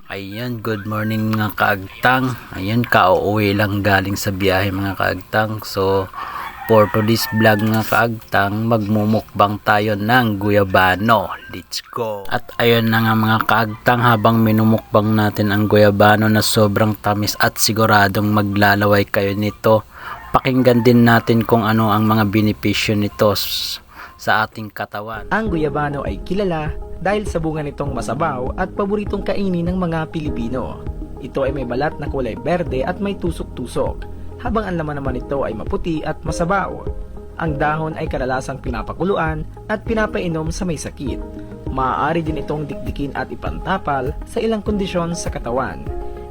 Ayan, good morning mga kaagtang. Ayan, kauuwi lang galing sa biyahe mga kaagtang. So, for today's vlog mga kaagtang, magmumukbang tayo ng guyabano. Let's go! At ayun na nga mga kaagtang, habang minumukbang natin ang guyabano na sobrang tamis at siguradong maglalaway kayo nito. Pakinggan din natin kung ano ang mga benepisyo nito sa ating katawan. Ang guyabano ay kilala dahil sa bunga nitong masabaw at paboritong kainin ng mga Pilipino. Ito ay may balat na kulay berde at may tusok-tusok, habang ang laman naman nito ay maputi at masabaw. Ang dahon ay kadalasang pinapakuluan at pinapainom sa may sakit. Maaari din itong dikdikin at ipantapal sa ilang kondisyon sa katawan.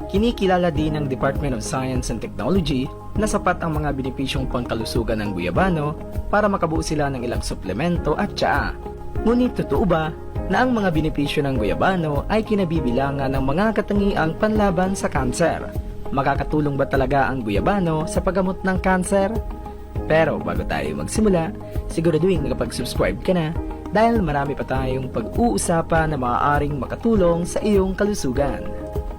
Kinikilala din ng Department of Science and Technology na sapat ang mga benepisyong pangkalusugan ng guyabano para makabuo sila ng ilang suplemento at tsaa. Ngunit totoo ba na ang mga benepisyo ng guyabano ay kinabibilangan ng mga katangiang panlaban sa kanser? Makakatulong ba talaga ang guyabano sa paggamot ng kanser? Pero bago tayo magsimula, siguraduhin nakapag-subscribe ka na dahil marami pa tayong pag-uusapan na maaaring makatulong sa iyong kalusugan.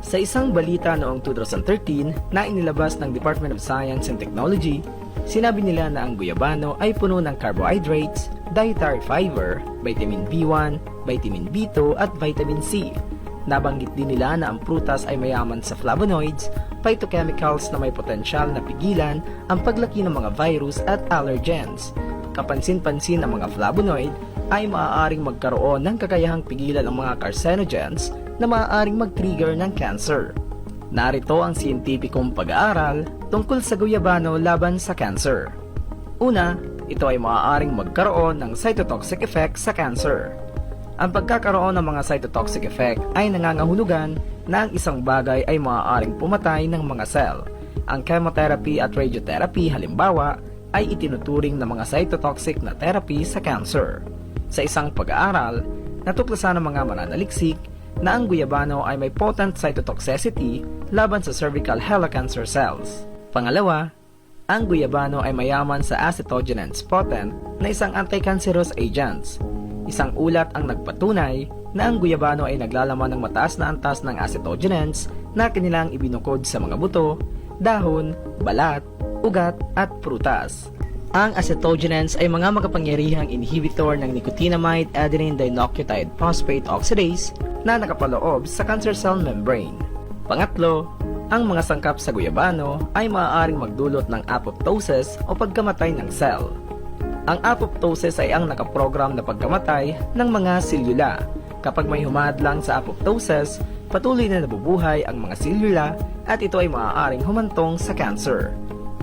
Sa isang balita noong 2013 na inilabas ng Department of Science and Technology, sinabi nila na ang guyabano ay puno ng carbohydrates, dietary fiber, vitamin B1, vitamin B2 at vitamin C. Nabanggit din nila na ang prutas ay mayaman sa flavonoids, phytochemicals na may potensyal na pigilan ang paglaki ng mga virus at allergens. Kapansin-pansin ang mga flavonoid ay maaaring magkaroon ng kakayahang pigilan ang mga carcinogens na maaaring mag-trigger ng cancer. Narito ang siyentipikong pag-aaral tungkol sa guyabano laban sa cancer. Una, ito ay maaaring magkaroon ng cytotoxic effect sa cancer. Ang pagkakaroon ng mga cytotoxic effect ay nangangahulugan na ang isang bagay ay maaaring pumatay ng mga cell. Ang chemotherapy at radiotherapy halimbawa ay itinuturing na mga cytotoxic na therapy sa cancer. Sa isang pag-aaral, natuklasan ng mga mananaliksik na ang guyabano ay may potent cytotoxicity laban sa cervical helicancer cells. Pangalawa, ang guyabano ay mayaman sa acetogenins potent na isang anti-cancerous agents. Isang ulat ang nagpatunay na ang guyabano ay naglalaman ng mataas na antas ng acetogenins na kanilang ibinukod sa mga buto, dahon, balat, ugat at prutas. Ang acetogenins ay mga makapangyarihang inhibitor ng nicotinamide adenine dinucleotide phosphate oxidase na nakapaloob sa cancer cell membrane. Pangatlo, ang mga sangkap sa guyabano ay maaaring magdulot ng apoptosis o pagkamatay ng cell. Ang apoptosis ay ang nakaprogram na pagkamatay ng mga selula. Kapag may humadlang sa apoptosis, patuloy na nabubuhay ang mga selula at ito ay maaaring humantong sa cancer.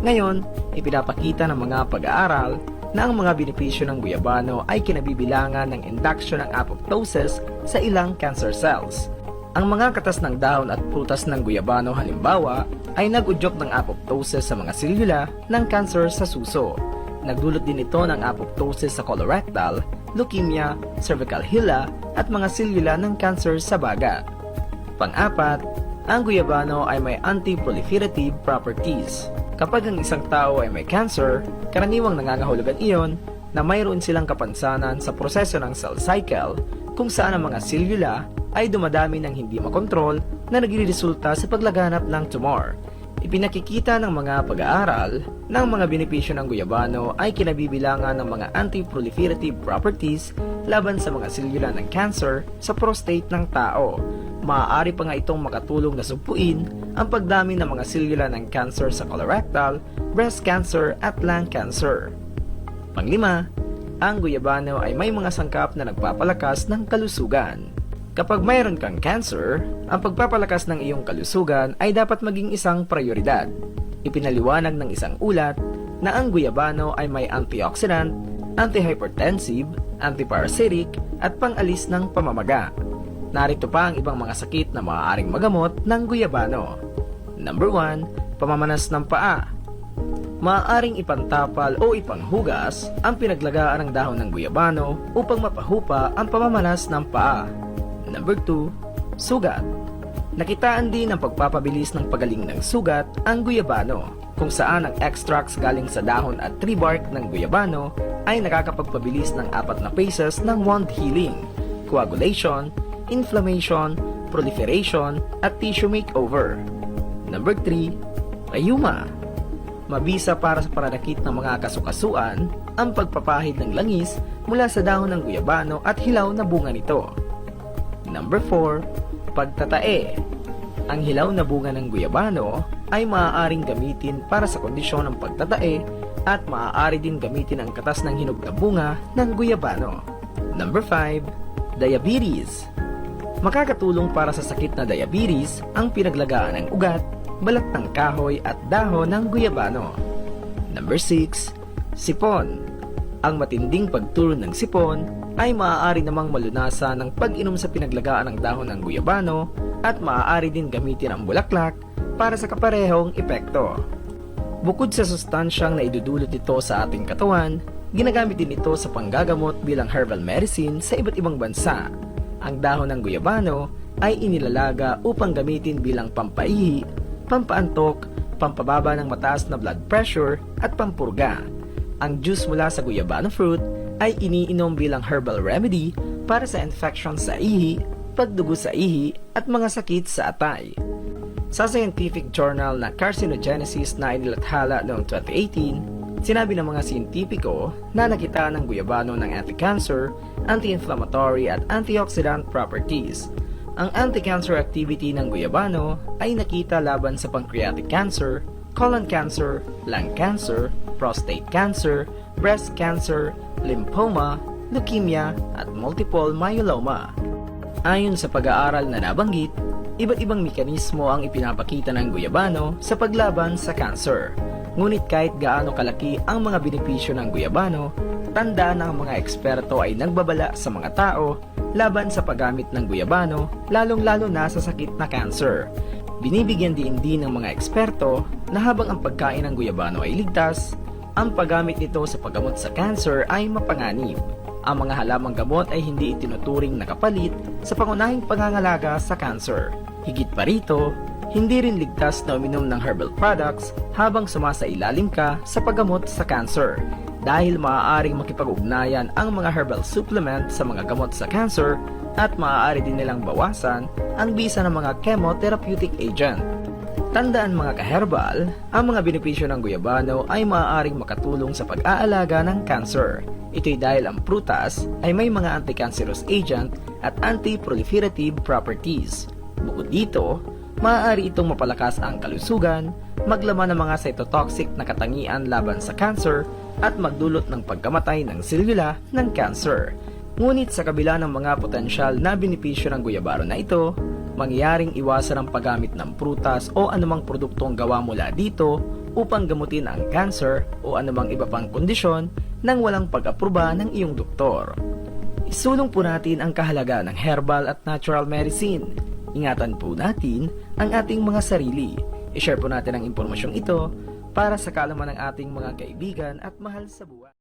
Ngayon, ipinapakita ng mga pag-aaral na ang mga benepisyo ng guyabano ay kinabibilangan ng induction ng apoptosis sa ilang cancer cells. Ang mga katas ng dahon at prutas ng guyabano halimbawa ay nag-udyok ng apoptosis sa mga selula ng cancer sa suso. Nagdulot din ito ng apoptosis sa colorectal, leukemia, cervical hila at mga selula ng cancer sa baga. Pang-apat, ang guyabano ay may anti-proliferative properties. Kapag ang isang tao ay may cancer, karaniwang nangangahulugan iyon na mayroon silang kapansanan sa proseso ng cell cycle kung saan ang mga selula ay dumadami ng hindi makontrol na nagreresulta sa paglaganap ng tumor. Ipinakikita ng mga pag-aaral na ang mga benepisyo ng guyabano ay kinabibilangan ng mga anti-proliferative properties laban sa mga selula ng cancer sa prostate ng tao. Maaari pa nga itong makatulong na sumpuin ang pagdami ng mga selula ng cancer sa colorectal, breast cancer at lung cancer. Panglima, ang guyabano ay may mga sangkap na nagpapalakas ng kalusugan. Kapag mayroon kang cancer, ang pagpapalakas ng iyong kalusugan ay dapat maging isang prioridad. Ipinaliwanag ng isang ulat na ang guyabano ay may antioxidant, antihypertensive, antiparasitic at pangalis ng pamamaga. Narito pa ang ibang mga sakit na maaaring magamot ng guyabano. Number 1, pamamanas ng paa. Maaaring ipantapal o ipanghugas ang pinaglagaan ng dahon ng guyabano upang mapahupa ang pamamanas ng paa. Number 2, sugat. Nakitaan din ang pagpapabilis ng pagaling ng sugat ang guyabano, kung saan ang extracts galing sa dahon at tree bark ng guyabano ay nakakapagpabilis ng 4 na phases ng wound healing: coagulation, inflammation, anti-proliferation at tissue makeover. Number 3, Rayuma. Mabisa para sa pananakit ng mga kasukasuan ang pagpapahid ng langis mula sa dahon ng guyabano at hilaw na bunga nito. Number 4, Pagtatae. Ang hilaw na bunga ng guyabano ay maaaring gamitin para sa kondisyon ng pagtatae at maaari din gamitin ang katas ng hinog na bunga ng guyabano. Number 5, Diabetes. Makakatulong para sa sakit na diabetes ang pinaglagaan ng ugat, balat ng kahoy at dahon ng guyabano. Number 6, Sipon. Ang matinding pagturon ng sipon ay maaari namang malunasan ng pag-inom sa pinaglagaan ng dahon ng guyabano at maaari din gamitin ang bulaklak para sa kaparehong epekto. Bukod sa sustansyang na idudulot ito sa ating katawan, ginagamit din ito sa panggagamot bilang herbal medicine sa iba't ibang bansa. Ang dahon ng guyabano ay inilalaga upang gamitin bilang pampaihi, pampaantok, pampababa ng mataas na blood pressure at pampurga. Ang juice mula sa guyabano fruit ay iniinom bilang herbal remedy para sa infection sa ihi, pagdugo sa ihi at mga sakit sa atay. Sa scientific journal na Carcinogenesis na inilathala noong 2018, sinabi ng mga siyentipiko na nakita ng guyabano ng anti-cancer, anti-inflammatory at antioxidant properties. Ang anti-cancer activity ng guyabano ay nakita laban sa pancreatic cancer, colon cancer, lung cancer, prostate cancer, breast cancer, lymphoma, leukemia at multiple myeloma. Ayon sa pag-aaral na nabanggit, iba't ibang mekanismo ang ipinapakita ng guyabano sa paglaban sa cancer. Ngunit kahit gaano kalaki ang mga benepisyo ng guyabano, tandaan na ang mga eksperto ay nagbabala sa mga tao laban sa paggamit ng guyabano, lalong-lalo na sa sakit na cancer. Binibigyan din ng mga eksperto na habang ang pagkain ng guyabano ay ligtas, ang paggamit nito sa paggamot sa cancer ay mapanganib. Ang mga halamang gamot ay hindi itinuturing na kapalit sa pangunahing pangangalaga sa cancer. Higit pa rito, hindi rin ligtas na uminom ng herbal products habang sumasailalim ka sa paggamot sa cancer dahil maaaring makipag-ugnayan ang mga herbal supplement sa mga gamot sa cancer at maaari din nilang bawasan ang bisa ng mga chemotherapeutic agent. Tandaan mga kaherbal, ang mga benepisyo ng guyabano ay maaaring makatulong sa pag-aalaga ng cancer. Ito'y dahil ang prutas ay may mga anti-cancerous agent at anti-proliferative properties. Bukod dito, maaari itong mapalakas ang kalusugan, maglaman ng mga cytotoxic na katangian laban sa cancer, at magdulot ng pagkamatay ng selula ng cancer. Ngunit sa kabila ng mga potensyal na benepisyo ng guyabano na ito, mangyaring iwasan ang paggamit ng prutas o anumang produktong gawa mula dito upang gamutin ang cancer o anumang iba pang kondisyon nang walang pag-aproba ng iyong doktor. Isulong po natin ang kahalagaan ng herbal at natural medicine. Ingatan po natin ang ating mga sarili. I-share po natin ang impormasyong ito para sa kaalaman ng ating mga kaibigan at mahal sa buhay.